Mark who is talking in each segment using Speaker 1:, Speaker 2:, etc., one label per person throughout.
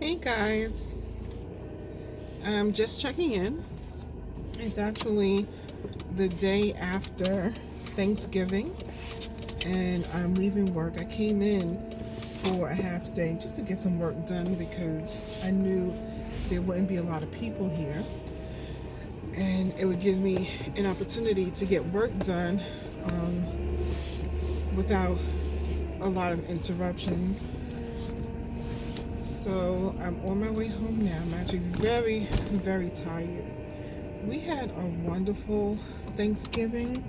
Speaker 1: Hey guys, I'm just checking in. It's actually the day after Thanksgiving, and I'm leaving work. I came in for a half day just to get some work done because I knew there wouldn't be a lot of people here, and it would give me an opportunity to get work done without a lot of interruptions. So I'm on my way home now. I'm actually very, very tired. We had a wonderful Thanksgiving,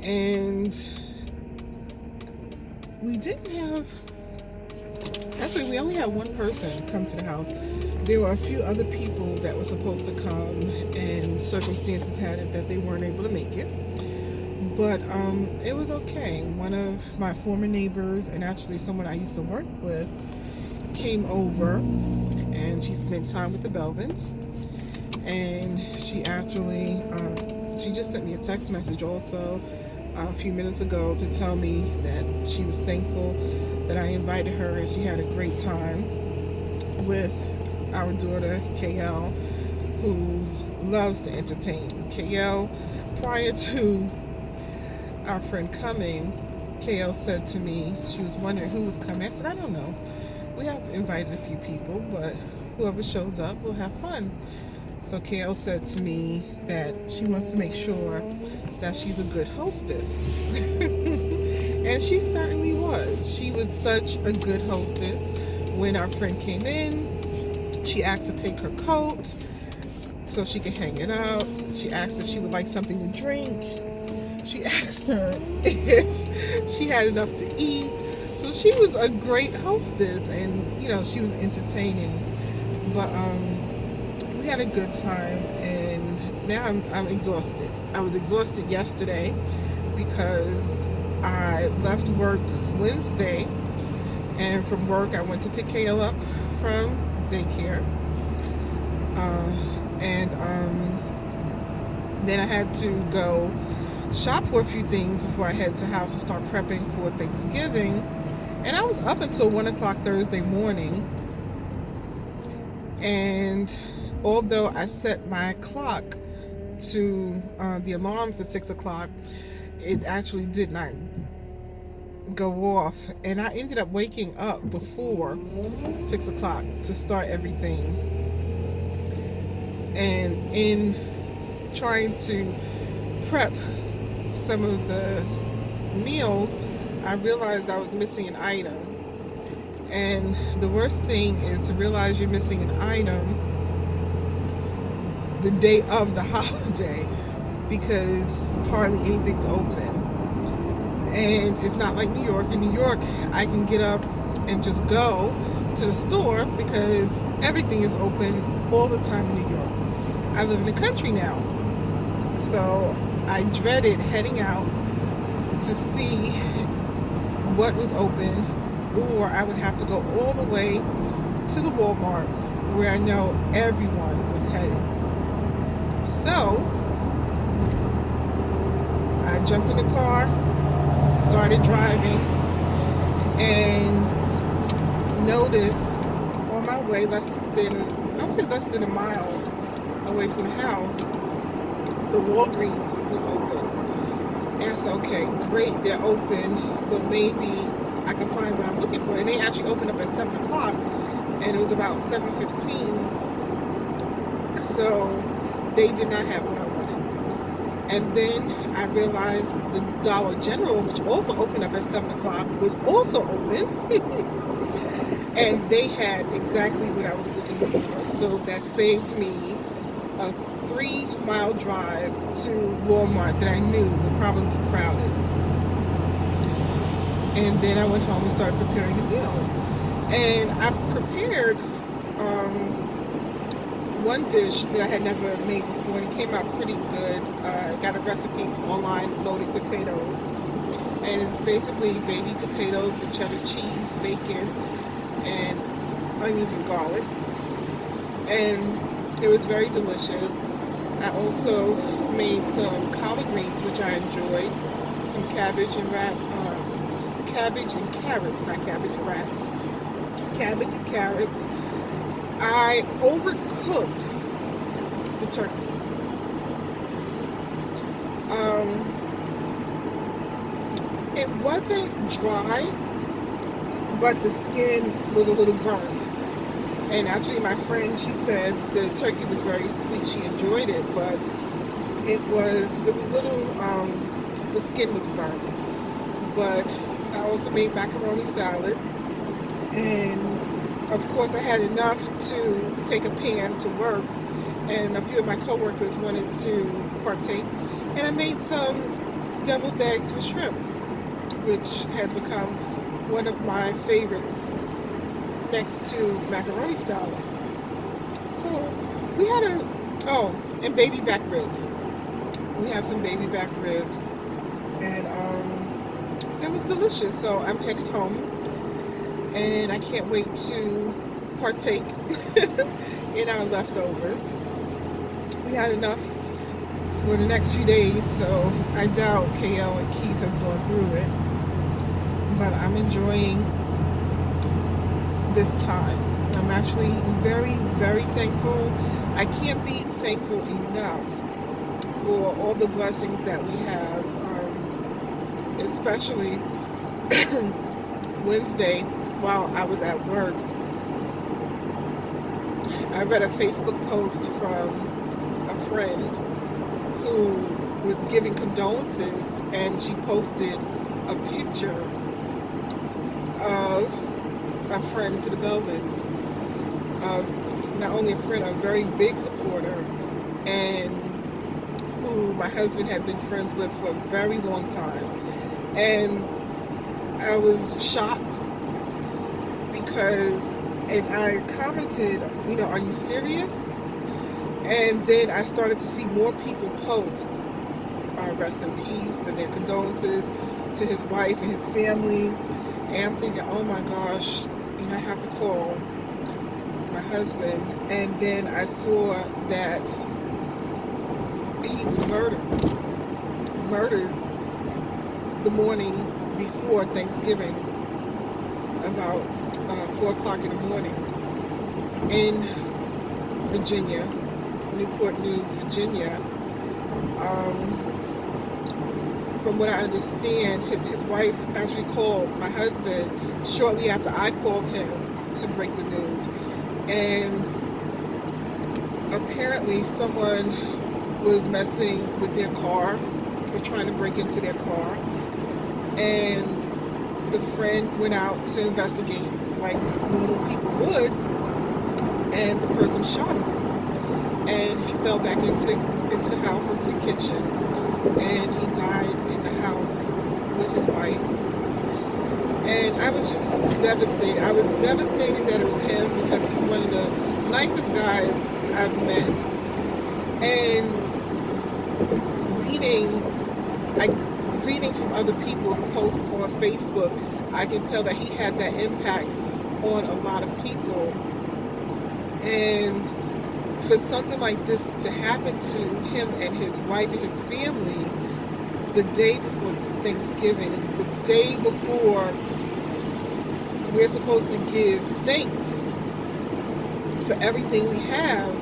Speaker 1: and we didn't have, actually, we only had one person come to the house. There were a few other people that were supposed to come, and circumstances had it that they weren't able to make it. But it was okay. One of my former neighbors, and actually someone I used to work with, came over and she spent time with the Belvins. And she actually, she just sent me a text message also a few minutes ago to tell me that she was thankful that I invited her and she had a great time with our daughter, KL, who loves to entertain. KL, prior to our friend coming, KL said to me, she was wondering who was coming. I said, I don't know. We have invited a few people, but whoever shows up, we'll have fun. So KL said to me that she wants to make sure that she's a good hostess. And she certainly was. She was such a good hostess. When our friend came in, she asked to take her coat so she could hang it out. She asked if she would like something to drink. She asked her if she had enough to eat. So she was a great hostess, and she was entertaining. But we had a good time, and now I'm exhausted. I was exhausted yesterday because I left work Wednesday, and from work I went to pick Kale up from daycare, and then I had to go shop for a few things before I head to house to start prepping for Thanksgiving. And I was up until 1 o'clock Thursday morning. And although I set my clock to the alarm for 6 o'clock, it actually did not go off. And I ended up waking up before 6 o'clock to start everything. And in trying to prep some of the meals, I realized I was missing an item. And the worst thing is to realize you're missing an item the day of the holiday because hardly anything's open. And it's not like New York. In New York, I can get up and just go to the store because everything is open all the time in New York. I live in the country now. So I dreaded heading out to see what was open, or I would have to go all the way to the Walmart where I know everyone was headed. So I jumped in the car, started driving, and noticed on my way less than a mile away from the house, the Walgreens was open. And I said, okay, great, they're open, so maybe I can find what I'm looking for. And they actually opened up at 7 o'clock, and it was about 7:15. So they did not have what I wanted. And then I realized the Dollar General, which also opened up at 7 o'clock, was also open. And they had exactly what I was looking for. So that saved me a 3-mile drive to Walmart that I knew would probably be crowded. And then I went home and started preparing the meals. And I prepared one dish that I had never made before, and it came out pretty good. I got a recipe from online, loaded potatoes. And it's basically baby potatoes with cheddar cheese, bacon, and onions and garlic. And it was very delicious. I also made some collard greens, which I enjoyed, some cabbage and carrots, not cabbage and rats, cabbage and carrots. I overcooked the turkey. It wasn't dry, but the skin was a little burnt. And actually, my friend, she said the turkey was very sweet. She enjoyed it, but it was little. The skin was burnt. But I also made macaroni salad, and of course, I had enough to take a pan to work. And a few of my coworkers wanted to partake, and I made some deviled eggs with shrimp, which has become one of my favorites next to macaroni salad. So we had and baby back ribs. We have some baby back ribs, and it was delicious. So I'm headed home, and I can't wait to partake in our leftovers. We had enough for the next few days, so I doubt KL and Keith has gone through it. But I'm enjoying this time. I'm actually very, very thankful. I can't be thankful enough for all the blessings that we have, especially Wednesday while I was at work. I read a Facebook post from a friend who was giving condolences, and she posted a picture of a friend to the Belvins, not only a friend, a very big supporter, and who my husband had been friends with for a very long time. And I was shocked because, and I commented, are you serious? And then I started to see more people post rest in peace and their condolences to his wife and his family. And I'm thinking, oh my gosh, I have to call my husband. And then I saw that he was murdered the morning before Thanksgiving, about 4 o'clock in the morning, in Virginia, Newport News, Virginia. From what I understand, his wife actually called my husband shortly after I called him to break the news. And apparently someone was messing with their car, or trying to break into their car. And the friend went out to investigate like normal people would, and the person shot him. And he fell back into the house, into the kitchen, and he died in the house with his wife. And I was just devastated. I was devastated that it was him, because he's one of the nicest guys I've met. And reading from other people who post on Facebook, I can tell that he had that impact on a lot of people. And for something like this to happen to him and his wife and his family the day before Thanksgiving, the day before we're supposed to give thanks for everything we have,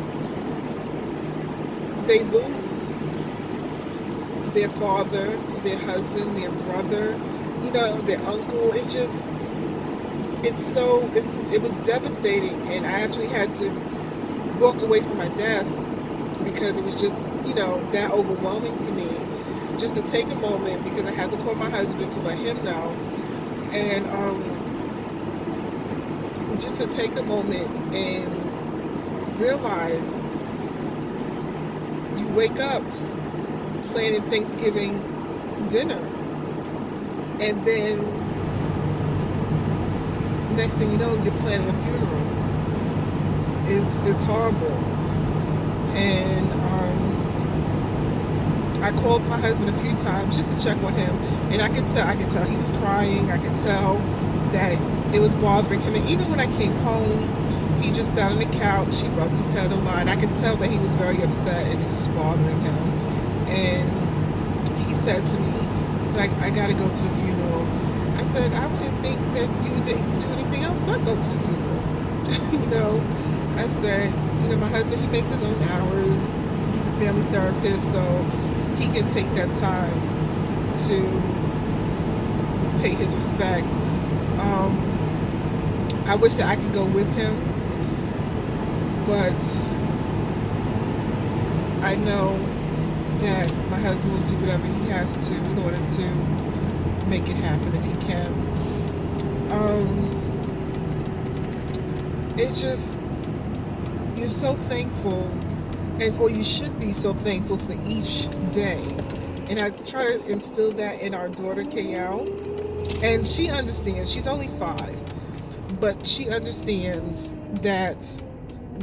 Speaker 1: they lose their father, their husband, their brother, their uncle. It was devastating. And I actually had to walk away from my desk because it was just, that overwhelming to me. Just to take a moment, because I had to call my husband to let him know. And just to take a moment and realize you wake up planning Thanksgiving dinner, and then next thing you know, you're planning a funeral. Is horrible. And I called my husband a few times just to check on him, and I could tell he was crying. I could tell that it was bothering him. And even when I came home, he just sat on the couch, he rubbed his head a lot. I could tell that he was very upset and this was bothering him. And he said to me, he's like, I gotta go to the funeral. I said, I wouldn't think that you would do anything else but go to the funeral. You know, I said, my husband, he makes his own hours. He's a family therapist, so he can take that time to pay his respect. I wish that I could go with him, but I know that my husband will do whatever he has to in order to make it happen if he can. It's just, you're so thankful, or you should be so thankful for each day. And I try to instill that in our daughter, KL. And she understands. She's only 5. But she understands that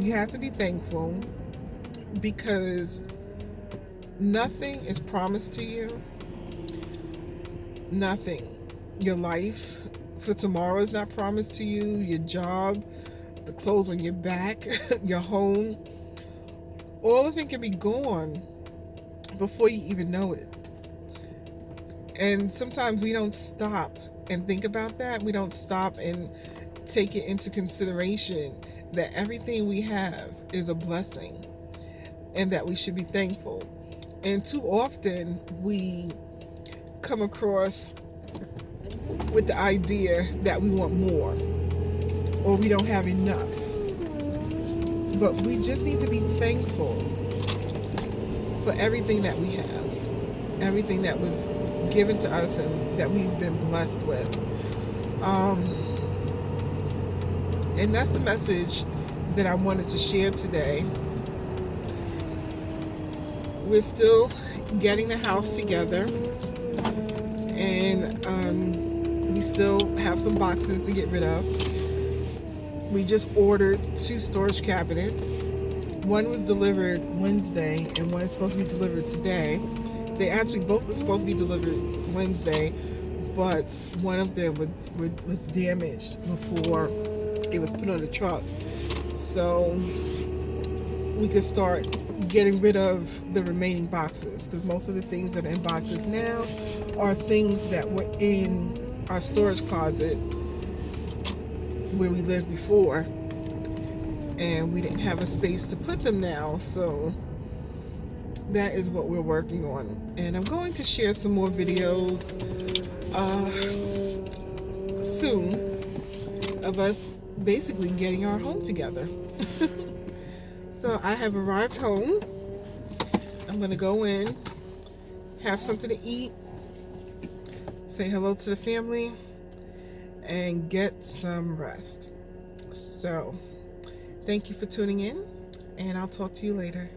Speaker 1: you have to be thankful because nothing is promised to you. Nothing. Your life for tomorrow is not promised to you. Your job, the clothes on your back, your home, all of it can be gone before you even know it. And sometimes we don't stop and think about that. We don't stop and take it into consideration that everything we have is a blessing and that we should be thankful. And too often we come across with the idea that we want more or we don't have enough. But we just need to be thankful for everything that we have, everything that was given to us and that we've been blessed with. And that's the message that I wanted to share today. We're still getting the house together, and we still have some boxes to get rid of. We just ordered 2 storage cabinets. One was delivered Wednesday and one is supposed to be delivered today. They actually both were supposed to be delivered Wednesday, but one of them was damaged before it was put on the truck. So we could start getting rid of the remaining boxes, because most of the things that are in boxes now are things that were in our storage closet where we lived before, and we didn't have a space to put them now. So that is what we're working on, and I'm going to share some more videos soon of us basically getting our home together. So I have arrived home. I'm going to go in, have something to eat, say hello to the family, and get some rest. So thank you for tuning in, and I'll talk to you later.